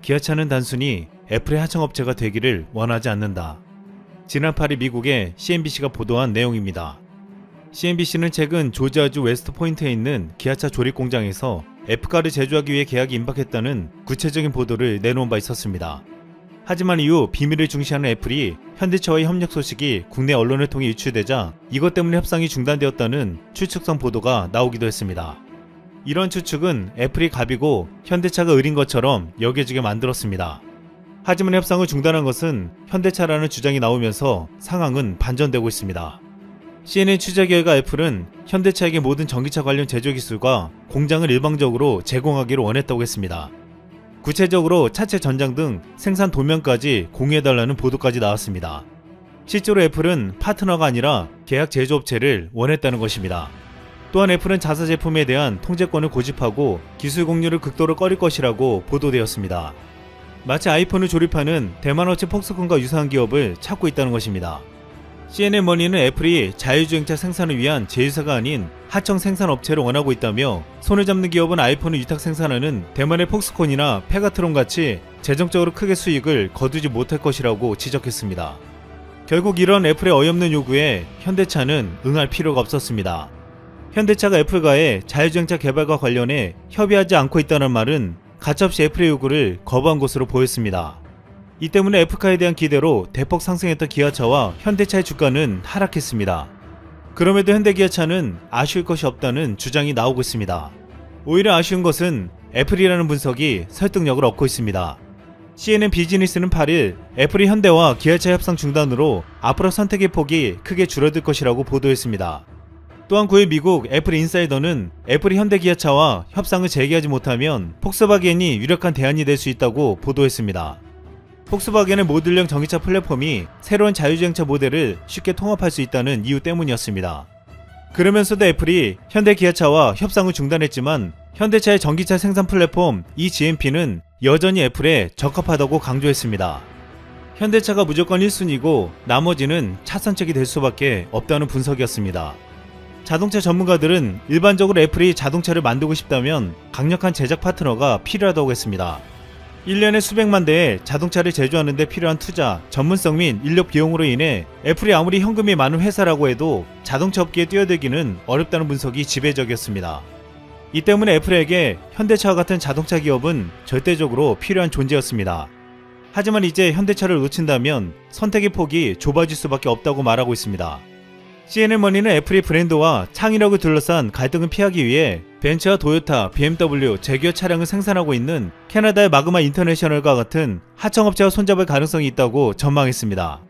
기아차는 단순히 애플의 하청업체가 되기를 원하지 않는다. 지난 8일 미국의 CNBC가 보도한 내용입니다. CNBC는 최근 조지아주 웨스트포인트에 있는 기아차 조립 공장에서 F카를 제조하기 위해 계약이 임박했다는 구체적인 보도를 내놓은 바 있었습니다. 하지만 이후 비밀을 중시하는 애플이 현대차와의 협력 소식이 국내 언론을 통해 유출되자 이것 때문에 협상이 중단되었다는 추측성 보도가 나오기도 했습니다. 이런 추측은 애플이 갑이고 현대차가 을인 것처럼 여겨지게 만들었습니다. 하지만 협상을 중단한 것은 현대차라는 주장이 나오면서 상황은 반전되고 있습니다. CNN 취재 결과 애플은 현대차에게 모든 전기차 관련 제조 기술과 공장을 일방적으로 제공하기를 원했다고 했습니다. 구체적으로 차체 전장 등 생산 도면까지 공유해달라는 보도까지 나왔습니다. 실제로 애플은 파트너가 아니라 계약 제조업체를 원했다는 것입니다. 또한 애플은 자사 제품에 대한 통제권을 고집하고 기술 공유를 극도로 꺼릴 것이라고 보도되었습니다. 마치 아이폰을 조립하는 대만 업체 폭스콘과 유사한 기업을 찾고 있다는 것입니다. CNN 머니는 애플이 자율주행차 생산을 위한 제휴사가 아닌 하청 생산 업체를 원하고 있다며 손을 잡는 기업은 아이폰을 위탁 생산하는 대만의 폭스콘이나 페가트론 같이 재정적으로 크게 수익을 거두지 못할 것이라고 지적했습니다. 결국 이런 애플의 어이없는 요구에 현대차는 응할 필요가 없었습니다. 현대차가 애플과의 자율주행차 개발과 관련해 협의하지 않고 있다는 말은 가차없이 애플의 요구를 거부한 것으로 보였습니다. 이 때문에 애플카에 대한 기대로 대폭 상승했던 기아차와 현대차의 주가는 하락했습니다. 그럼에도 현대기아차는 아쉬울 것이 없다는 주장이 나오고 있습니다. 오히려 아쉬운 것은 애플이라는 분석이 설득력을 얻고 있습니다. CNN 비즈니스는 8일 애플이 현대와 기아차 협상 중단으로 앞으로 선택의 폭이 크게 줄어들 것이라고 보도했습니다. 또한 9일 미국 애플 인사이더는 애플이 현대기아차와 협상을 재개하지 못하면 폭스바겐이 유력한 대안이 될 수 있다고 보도했습니다. 폭스바겐의 모듈형 전기차 플랫폼이 새로운 자율주행차 모델을 쉽게 통합할 수 있다는 이유 때문이었습니다. 그러면서도 애플이 현대기아차와 협상을 중단했지만 현대차의 전기차 생산 플랫폼 eGMP는 여전히 애플에 적합하다고 강조했습니다. 현대차가 무조건 1순위고 나머지는 차선책이 될 수밖에 없다는 분석이었습니다. 자동차 전문가들은 일반적으로 애플이 자동차를 만들고 싶다면 강력한 제작 파트너가 필요하다고 했습니다. 1년에 수백만 대의 자동차를 제조하는 데 필요한 투자, 전문성 및 인력 비용으로 인해 애플이 아무리 현금이 많은 회사라고 해도 자동차 업계에 뛰어들기는 어렵다는 분석이 지배적이었습니다. 이 때문에 애플에게 현대차와 같은 자동차 기업은 절대적으로 필요한 존재였습니다. 하지만 이제 현대차를 놓친다면 선택의 폭이 좁아질 수밖에 없다고 말하고 있습니다. CNN머니는 애플이 브랜드와 창의력을 둘러싼 갈등을 피하기 위해 벤츠와 도요타, BMW, 제규어 차량을 생산하고 있는 캐나다의 마그마 인터내셔널과 같은 하청업체와 손잡을 가능성이 있다고 전망했습니다.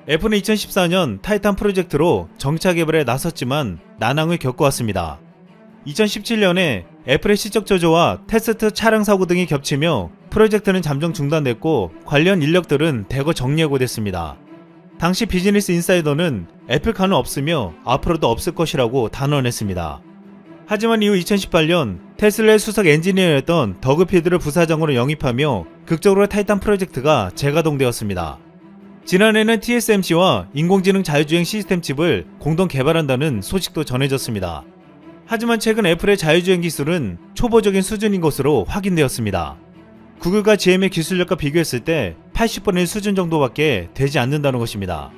애플은 2014년 타이탄 프로젝트로 전기차 개발에 나섰지만 난항을 겪어왔습니다. 2017년에 애플의 실적 저조와 테스트 차량 사고 등이 겹치며 프로젝트는 잠정 중단됐고 관련 인력들은 대거 정리하고 됐습니다. 당시 비즈니스 인사이더는 애플카는 없으며 앞으로도 없을 것이라고 단언했습니다. 하지만 이후 2018년 테슬라의 수석 엔지니어였던 더그 필드를 부사장으로 영입하며 극적으로 타이탄 프로젝트가 재가동되었습니다. 지난해는 TSMC와 인공지능 자율주행 시스템 칩을 공동 개발한다는 소식도 전해졌습니다. 하지만 최근 애플의 자율주행 기술은 초보적인 수준인 것으로 확인되었습니다. 구글과 GM의 기술력과 비교했을 때 80분의 1 수준 정도밖에 되지 않는다는 것입니다.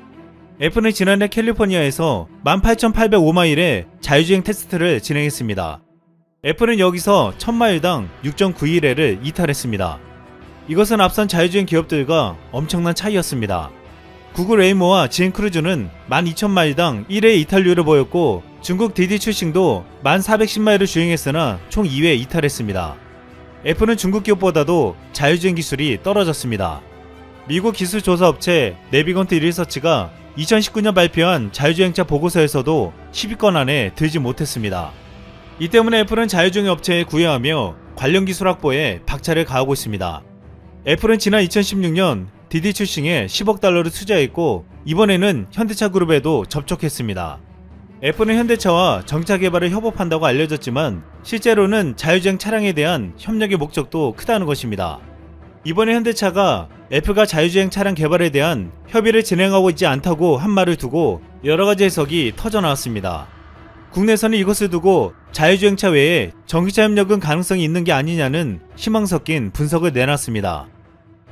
애플은 지난해 캘리포니아에서 18,805마일의 자율주행 테스트를 진행했습니다. 애플은 여기서 1000마일당 6.91회를 이탈했습니다. 이것은 앞선 자율주행 기업들과 엄청난 차이였습니다. 구글 웨이모와 GM 크루즈는 12,000마일당 1회 이탈률을 보였고 중국 디디 출싱도 1410마일을 주행했으나 총 2회 이탈했습니다. 애플은 중국 기업보다도 자율주행 기술이 떨어졌습니다. 미국 기술조사업체 네비건트 리서치가 2019년 발표한 자율주행차 보고서에서도 10위권 안에 들지 못했습니다. 이 때문에 애플은 자율주행 업체에 구애하며 관련 기술 확보에 박차를 가하고 있습니다. 애플은 지난 2016년 디디 출싱에 10억 달러를 투자했고 이번에는 현대차 그룹에도 접촉했습니다. 애플은 현대차와 전기차 개발을 협업한다고 알려졌지만 실제로는 자율주행 차량에 대한 협력의 목적도 크다는 것입니다. 이번에 현대차가 애플과 자율주행 차량 개발에 대한 협의를 진행하고 있지 않다고 한 말을 두고 여러가지 해석이 터져나왔습니다. 국내에서는 이것을 두고 자율주행차 외에 전기차 협력은 가능성이 있는 게 아니냐는 희망 섞인 분석을 내놨습니다.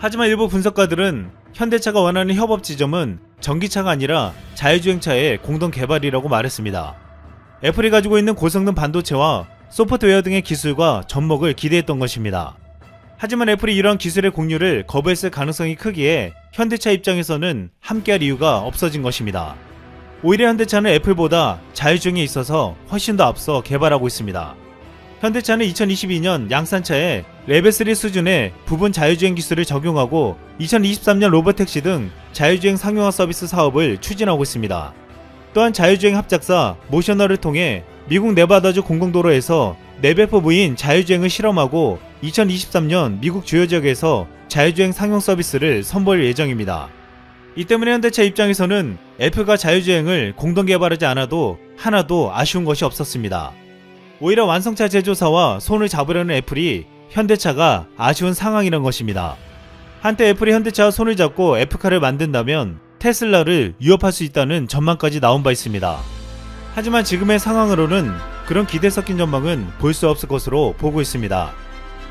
하지만 일부 분석가들은 현대차가 원하는 협업 지점은 전기차가 아니라 자율주행차의 공동 개발이라고 말했습니다. 애플이 가지고 있는 고성능 반도체와 소프트웨어 등의 기술과 접목을 기대했던 것입니다. 하지만 애플이 이러한 기술의 공유를 거부했을 가능성이 크기에 현대차 입장에서는 함께할 이유가 없어진 것입니다. 오히려 현대차는 애플보다 자율주행에 있어서 훨씬 더 앞서 개발하고 있습니다. 현대차는 2022년 양산차에 레벨3 수준의 부분 자율주행 기술을 적용하고 2023년 로보택시 등 자율주행 상용화 서비스 사업을 추진하고 있습니다. 또한 자율주행 합작사 모셔널을 통해 미국 네바다주 공공도로에서 레벨4 무인 자율주행을 실험하고 2023년 미국 주요 지역에서 자율주행 상용 서비스를 선보일 예정입니다. 이 때문에 현대차 입장에서는 애플과 자율주행을 공동 개발하지 않아도 하나도 아쉬운 것이 없었습니다. 오히려 완성차 제조사와 손을 잡으려는 애플이 현대차가 아쉬운 상황이란 것입니다. 한때 애플이 현대차와 손을 잡고 F카를 만든다면 테슬라를 위협할 수 있다는 전망까지 나온 바 있습니다. 하지만 지금의 상황으로는 그런 기대 섞인 전망은 볼 수 없을 것으로 보고 있습니다.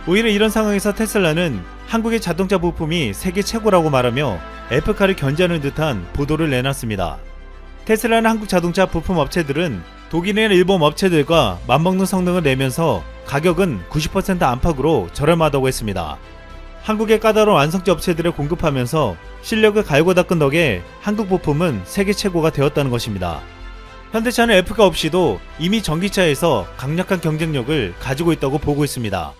오히려 이런 상황에서 테슬라는 한국의 자동차 부품이 세계 최고라고 말하며 F카를 견제하는 듯한 보도를 내놨습니다. 테슬라는 한국 자동차 부품 업체들은 독일이나 일본 업체들과 맞먹는 성능을 내면서 가격은 90% 안팎으로 저렴하다고 했습니다. 한국의 까다로운 완성제 업체들을 공급하면서 실력을 갈고 닦은 덕에 한국 부품은 세계 최고가 되었다는 것입니다. 현대차는 F카 없이도 이미 전기차에서 강력한 경쟁력을 가지고 있다고 보고 있습니다.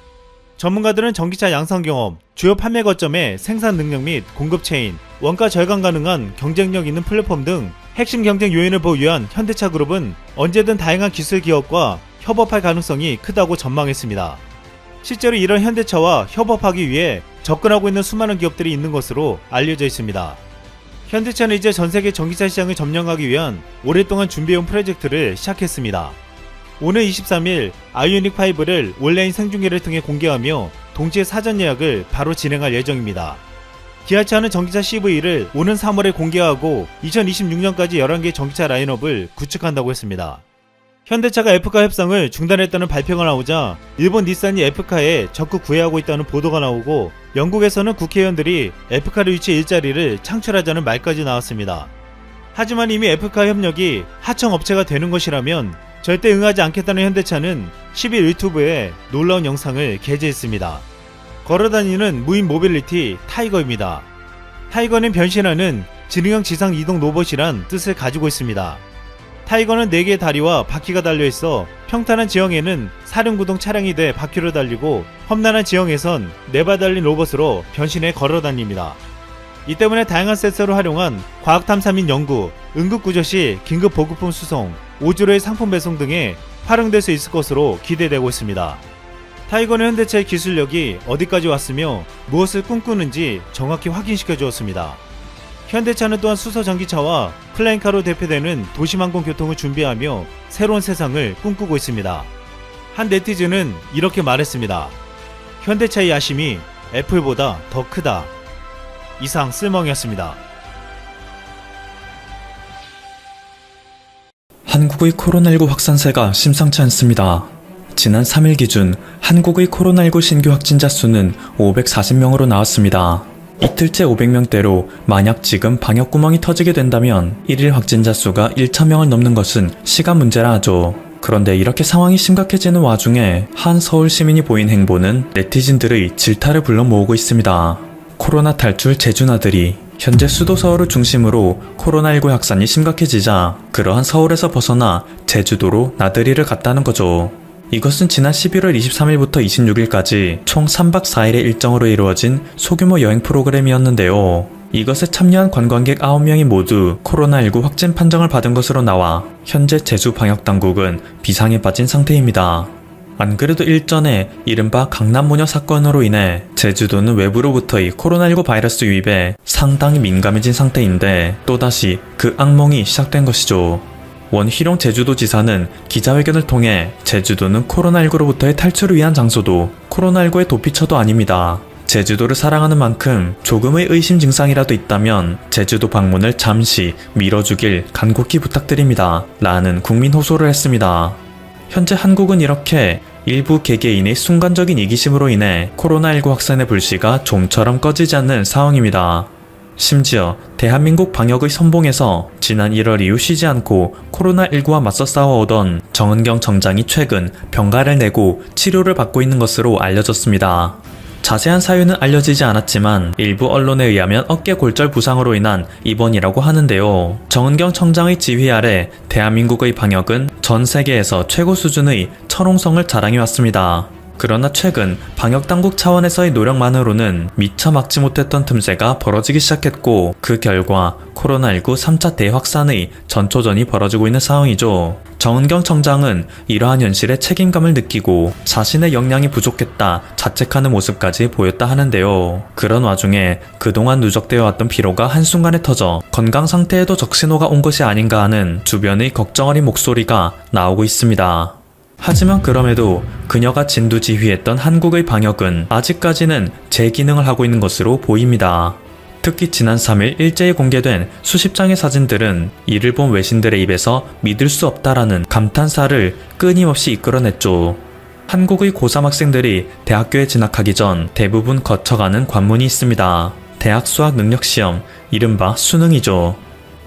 전문가들은 전기차 양산 경험, 주요 판매 거점의 생산 능력 및 공급 체인, 원가 절감 가능한 경쟁력 있는 플랫폼 등 핵심 경쟁 요인을 보유한 현대차 그룹은 언제든 다양한 기술 기업과 협업할 가능성이 크다고 전망했습니다. 실제로 이런 현대차와 협업하기 위해 접근하고 있는 수많은 기업들이 있는 것으로 알려져 있습니다. 현대차는 이제 전세계 전기차 시장을 점령하기 위한 오랫동안 준비해온 프로젝트를 시작했습니다. 오늘 23일 아이오닉5를 온라인 생중계를 통해 공개하며 동시에 사전 예약을 바로 진행할 예정입니다. 기아차는 전기차 CV를 오는 3월에 공개하고 2026년까지 11개 전기차 라인업을 구축한다고 했습니다. 현대차가 F카 협상을 중단했다는 발표가 나오자 일본 닛산이 F카에 적극 구애하고 있다는 보도가 나오고 영국에서는 국회의원들이 F카를 위치해 일자리를 창출하자는 말까지 나왔습니다. 하지만 이미 F카 협력이 하청 업체가 되는 것이라면 절대 응하지 않겠다는 현대차는 10일 유튜브에 놀라운 영상을 게재했습니다. 걸어다니는 무인 모빌리티 타이거입니다. 타이거는 변신하는 지능형 지상 이동 로봇이란 뜻을 가지고 있습니다. 타이거는 4개의 다리와 바퀴가 달려있어 평탄한 지형에는 사륜구동 차량이 돼 바퀴로 달리고 험난한 지형에선 4발 달린 로봇으로 변신해 걸어다닙니다. 이 때문에 다양한 센서를 활용한 과학탐사 및 연구, 응급구조 시 긴급 보급품 수송, 오주로의 상품 배송 등에 활용될 수 있을 것으로 기대되고 있습니다. 타이거는 현대차의 기술력이 어디까지 왔으며 무엇을 꿈꾸는지 정확히 확인시켜 주었습니다. 현대차는 또한 수소 전기차와 플라잉카로 대표되는 도심항공 교통을 준비하며 새로운 세상을 꿈꾸고 있습니다. 한 네티즌은 이렇게 말했습니다. 현대차의 야심이 애플보다 더 크다. 이상 쓸멍이었습니다. 한국의 코로나19 확산세가 심상치 않습니다. 지난 3일 기준 한국의 코로나19 신규 확진자 수는 540명으로 나왔습니다. 이틀째 500명대로 만약 지금 방역구멍이 터지게 된다면 1일 확진자 수가 1,000명을 넘는 것은 시간 문제라 하죠. 그런데 이렇게 상황이 심각해지는 와중에 한 서울 시민이 보인 행보는 네티즌들의 질타를 불러 모으고 있습니다. 코로나 탈출 제주나들이 현재 수도 서울을 중심으로 코로나19 확산이 심각해지자 그러한 서울에서 벗어나 제주도로 나들이를 갔다는 거죠. 이것은 지난 11월 23일부터 26일까지 총 3박 4일의 일정으로 이루어진 소규모 여행 프로그램이었는데요. 이것에 참여한 관광객 9명이 모두 코로나19 확진 판정을 받은 것으로 나와 현재 제주 방역당국은 비상에 빠진 상태입니다. 안 그래도 일전에 이른바 강남모녀 사건으로 인해 제주도는 외부로부터의 코로나19 바이러스 유입에 상당히 민감해진 상태인데 또다시 그 악몽이 시작된 것이죠. 원희룡 제주도지사는 기자회견을 통해 제주도는 코로나19로부터의 탈출을 위한 장소도 코로나19의 도피처도 아닙니다. 제주도를 사랑하는 만큼 조금의 의심 증상이라도 있다면 제주도 방문을 잠시 미뤄주길 간곡히 부탁드립니다. 라는 국민 호소를 했습니다. 현재 한국은 이렇게 일부 개개인의 순간적인 이기심으로 인해 코로나19 확산의 불씨가 좀처럼 꺼지지 않는 상황입니다. 심지어 대한민국 방역의 선봉에서 지난 1월 이후 쉬지 않고 코로나19와 맞서 싸워오던 정은경 청장이 최근 병가를 내고 치료를 받고 있는 것으로 알려졌습니다. 자세한 사유는 알려지지 않았지만 일부 언론에 의하면 어깨 골절 부상으로 인한 입원이라고 하는데요. 정은경 청장의 지휘 아래 대한민국의 방역은 전 세계에서 최고 수준의 철옹성을 자랑해왔습니다. 그러나 최근 방역당국 차원에서의 노력만으로는 미처 막지 못했던 틈새가 벌어지기 시작했고 그 결과 코로나19 3차 대확산의 전초전이 벌어지고 있는 상황이죠. 정은경 청장은 이러한 현실에 책임감을 느끼고 자신의 역량이 부족했다 자책하는 모습까지 보였다 하는데요. 그런 와중에 그동안 누적되어 왔던 피로가 한순간에 터져 건강 상태에도 적신호가 온 것이 아닌가 하는 주변의 걱정 어린 목소리가 나오고 있습니다. 하지만 그럼에도 그녀가 진두지휘했던 한국의 방역은 아직까지는 제 기능을 하고 있는 것으로 보입니다. 특히 지난 3일 일제히 공개된 수십 장의 사진들은 이를 본 외신들의 입에서 믿을 수 없다라는 감탄사를 끊임없이 이끌어냈죠. 한국의 고3 학생들이 대학교에 진학하기 전 대부분 거쳐가는 관문이 있습니다. 대학 수학 능력 시험, 이른바 수능이죠.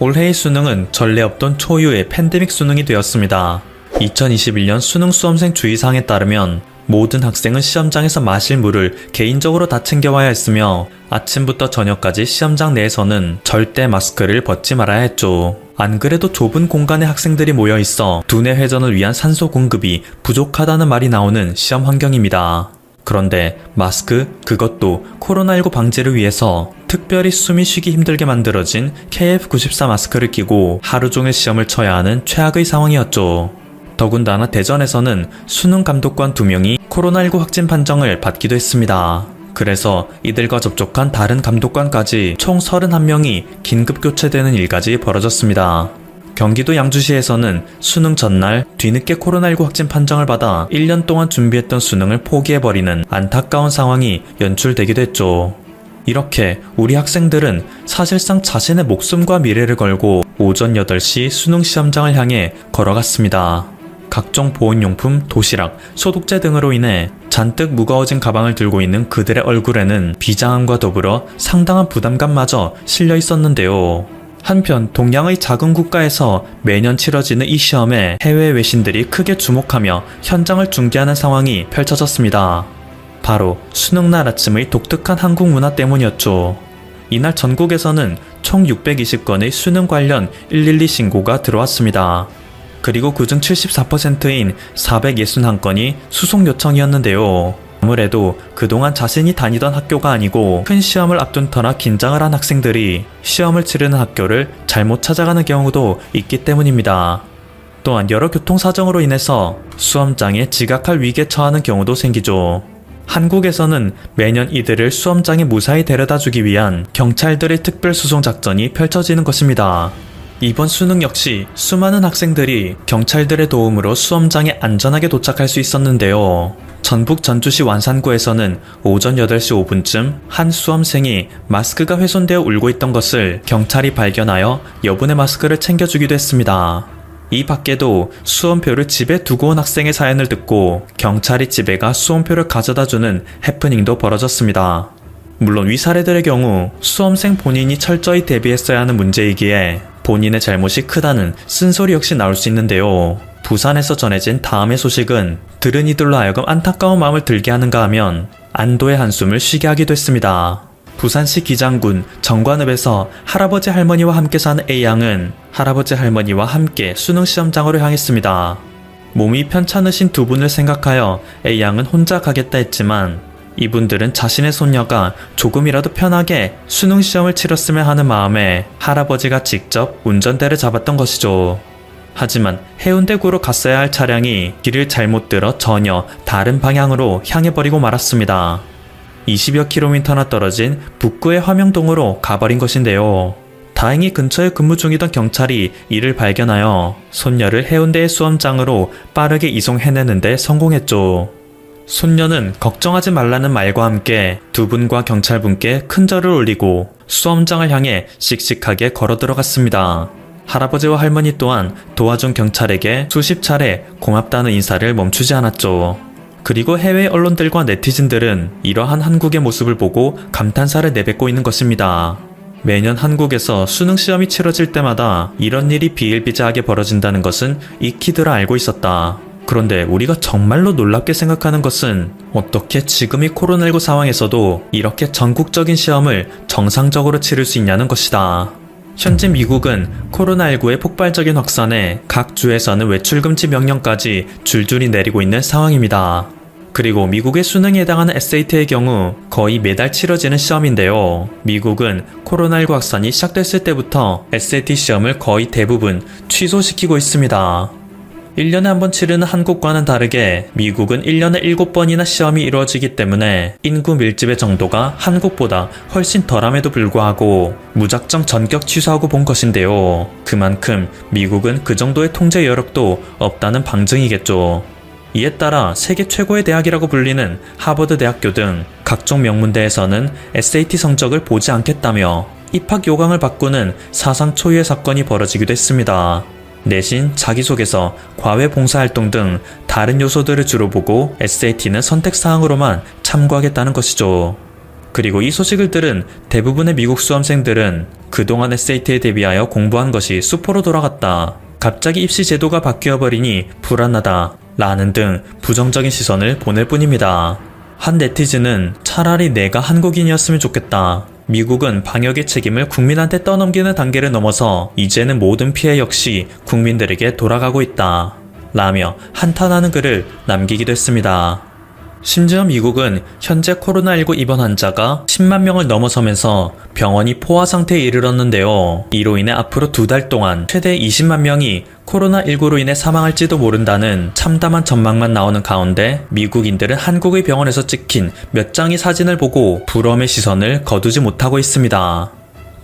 올해의 수능은 전례 없던 초유의 팬데믹 수능이 되었습니다. 2021년 수능 수험생 주의사항에 따르면 모든 학생은 시험장에서 마실 물을 개인적으로 다 챙겨와야 했으며 아침부터 저녁까지 시험장 내에서는 절대 마스크를 벗지 말아야 했죠. 안 그래도 좁은 공간에 학생들이 모여 있어 두뇌 회전을 위한 산소 공급이 부족하다는 말이 나오는 시험 환경입니다. 그런데 마스크, 그것도 코로나19 방지를 위해서 특별히 숨이 쉬기 힘들게 만들어진 KF94 마스크를 끼고 하루 종일 시험을 쳐야 하는 최악의 상황이었죠. 더군다나 대전에서는 수능 감독관 2명이 코로나19 확진 판정을 받기도 했습니다. 그래서 이들과 접촉한 다른 감독관까지 총 31명이 긴급 교체되는 일까지 벌어졌습니다. 경기도 양주시에서는 수능 전날 뒤늦게 코로나19 확진 판정을 받아 1년 동안 준비했던 수능을 포기해버리는 안타까운 상황이 연출되기도 했죠. 이렇게 우리 학생들은 사실상 자신의 목숨과 미래를 걸고 오전 8시 수능 시험장을 향해 걸어갔습니다. 각종 보온용품, 도시락, 소독제 등으로 인해 잔뜩 무거워진 가방을 들고 있는 그들의 얼굴에는 비장함과 더불어 상당한 부담감마저 실려 있었는데요. 한편 동양의 작은 국가에서 매년 치러지는 이 시험에 해외 외신들이 크게 주목하며 현장을 중계하는 상황이 펼쳐졌습니다. 바로 수능날 아침의 독특한 한국 문화 때문이었죠. 이날 전국에서는 총 620건의 수능 관련 112 신고가 들어왔습니다. 그리고 그중 74%인 461건이 수속 요청이었는데요. 아무래도 그동안 자신이 다니던 학교가 아니고 큰 시험을 앞둔 터라 긴장을 한 학생들이 시험을 치르는 학교를 잘못 찾아가는 경우도 있기 때문입니다. 또한 여러 교통사정으로 인해서 수험장에 지각할 위기에 처하는 경우도 생기죠. 한국에서는 매년 이들을 수험장에 무사히 데려다주기 위한 경찰들의 특별수송 작전이 펼쳐지는 것입니다. 이번 수능 역시 수많은 학생들이 경찰들의 도움으로 수험장에 안전하게 도착할 수 있었는데요. 전북 전주시 완산구에서는 오전 8시 5분쯤 한 수험생이 마스크가 훼손되어 울고 있던 것을 경찰이 발견하여 여분의 마스크를 챙겨주기도 했습니다. 이 밖에도 수험표를 집에 두고 온 학생의 사연을 듣고 경찰이 집에 가 수험표를 가져다주는 해프닝도 벌어졌습니다. 물론 위 사례들의 경우 수험생 본인이 철저히 대비했어야 하는 문제이기에 본인의 잘못이 크다는 쓴소리 역시 나올 수 있는데요. 부산에서 전해진 다음의 소식은 들은 이들로 하여금 안타까운 마음을 들게 하는가 하면 안도의 한숨을 쉬게 하기도 했습니다. 부산시 기장군 정관읍에서 할아버지 할머니와 함께 사는 A양은 할아버지 할머니와 함께 수능 시험장으로 향했습니다. 몸이 편찮으신 두 분을 생각하여 A양은 혼자 가겠다 했지만 이분들은 자신의 손녀가 조금이라도 편하게 수능 시험을 치렀으면 하는 마음에 할아버지가 직접 운전대를 잡았던 것이죠. 하지만 해운대구로 갔어야 할 차량이 길을 잘못 들어 전혀 다른 방향으로 향해버리고 말았습니다. 20여 킬로미터나 떨어진 북구의 화명동으로 가버린 것인데요. 다행히 근처에 근무 중이던 경찰이 이를 발견하여 손녀를 해운대의 수험장으로 빠르게 이송해내는데 성공했죠. 손녀는 걱정하지 말라는 말과 함께 두 분과 경찰분께 큰 절을 올리고 수험장을 향해 씩씩하게 걸어 들어갔습니다. 할아버지와 할머니 또한 도와준 경찰에게 수십 차례 고맙다는 인사를 멈추지 않았죠. 그리고 해외 언론들과 네티즌들은 이러한 한국의 모습을 보고 감탄사를 내뱉고 있는 것입니다. 매년 한국에서 수능 시험이 치러질 때마다 이런 일이 비일비재하게 벌어진다는 것은 익히들어 알고 있었다. 그런데 우리가 정말로 놀랍게 생각하는 것은 어떻게 지금 이 코로나19 상황에서도 이렇게 전국적인 시험을 정상적으로 치를 수 있냐는 것이다. 현재 미국은 코로나19의 폭발적인 확산에 각 주에서는 외출금지 명령까지 줄줄이 내리고 있는 상황입니다. 그리고 미국의 수능에 해당하는 SAT의 경우 거의 매달 치러지는 시험인데요. 미국은 코로나19 확산이 시작됐을 때부터 SAT 시험을 거의 대부분 취소시키고 있습니다. 1년에 한 번 치르는 한국과는 다르게 미국은 1년에 7번이나 시험이 이루어지기 때문에 인구 밀집의 정도가 한국보다 훨씬 덜함에도 불구하고 무작정 전격 취소하고 본 것인데요. 그만큼 미국은 그 정도의 통제 여력도 없다는 방증이겠죠. 이에 따라 세계 최고의 대학이라고 불리는 하버드 대학교 등 각종 명문대에서는 SAT 성적을 보지 않겠다며 입학 요강을 바꾸는 사상 초유의 사건이 벌어지기도 했습니다. 내신, 자기소개서, 과외 봉사활동 등 다른 요소들을 주로 보고 SAT는 선택사항으로만 참고하겠다는 것이죠. 그리고 이 소식을 들은 대부분의 미국 수험생들은 그동안 SAT에 대비하여 공부한 것이 수포로 돌아갔다. 갑자기 입시 제도가 바뀌어버리니 불안하다. 라는 등 부정적인 시선을 보낼 뿐입니다. 한 네티즌은 차라리 내가 한국인이었으면 좋겠다. 미국은 방역의 책임을 국민한테 떠넘기는 단계를 넘어서 이제는 모든 피해 역시 국민들에게 돌아가고 있다. 라며 한탄하는 글을 남기기도 했습니다. 심지어 미국은 현재 코로나19 입원 환자가 10만 명을 넘어서면서 병원이 포화 상태에 이르렀는데요. 이로 인해 앞으로 2달 동안 최대 20만 명이 코로나19로 인해 사망할지도 모른다는 참담한 전망만 나오는 가운데 미국인들은 한국의 병원에서 찍힌 몇 장의 사진을 보고 부러움의 시선을 거두지 못하고 있습니다.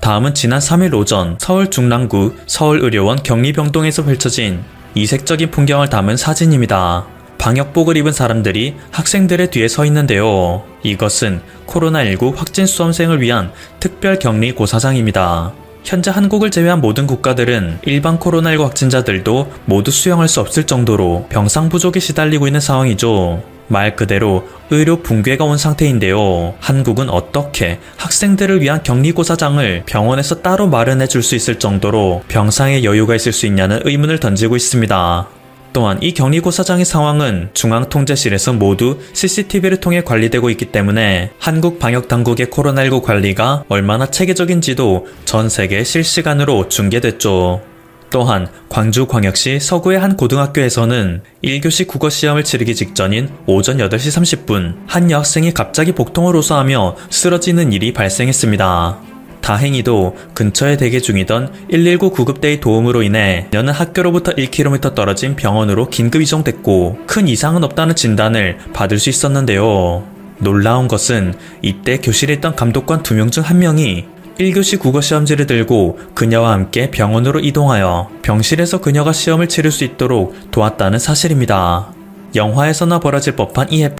다음은 지난 3일 오전 서울 중랑구 서울의료원 격리병동에서 펼쳐진 이색적인 풍경을 담은 사진입니다. 방역복을 입은 사람들이 학생들의 뒤에 서 있는데요. 이것은 코로나19 확진 수험생을 위한 특별 격리 고사장입니다. 현재 한국을 제외한 모든 국가들은 일반 코로나19 확진자들도 모두 수용할 수 없을 정도로 병상 부족에 시달리고 있는 상황이죠. 말 그대로 의료 붕괴가 온 상태인데요. 한국은 어떻게 학생들을 위한 격리고사장을 병원에서 따로 마련해 줄 수 있을 정도로 병상에 여유가 있을 수 있냐는 의문을 던지고 있습니다. 또한 이 격리고사장의 상황은 중앙통제실에서 모두 CCTV를 통해 관리되고 있기 때문에 한국 방역당국의 코로나19 관리가 얼마나 체계적인지도 전 세계에 실시간으로 중계됐죠. 또한 광주광역시 서구의 한 고등학교에서는 1교시 국어시험을 치르기 직전인 오전 8시 30분 한 여학생이 갑자기 복통을 호소하며 쓰러지는 일이 발생했습니다. 다행히도 근처에 대기 중이던 119 구급대의 도움으로 인해 그녀는 학교로부터 1km 떨어진 병원으로 긴급 이송됐고 큰 이상은 없다는 진단을 받을 수 있었는데요. 놀라운 것은 이때 교실에 있던 감독관 2명 중 1명이 1교시 국어시험지를 들고 그녀와 함께 병원으로 이동하여 병실에서 그녀가 시험을 치를 수 있도록 도왔다는 사실입니다. 영화에서나 벌어질 법한 이 해프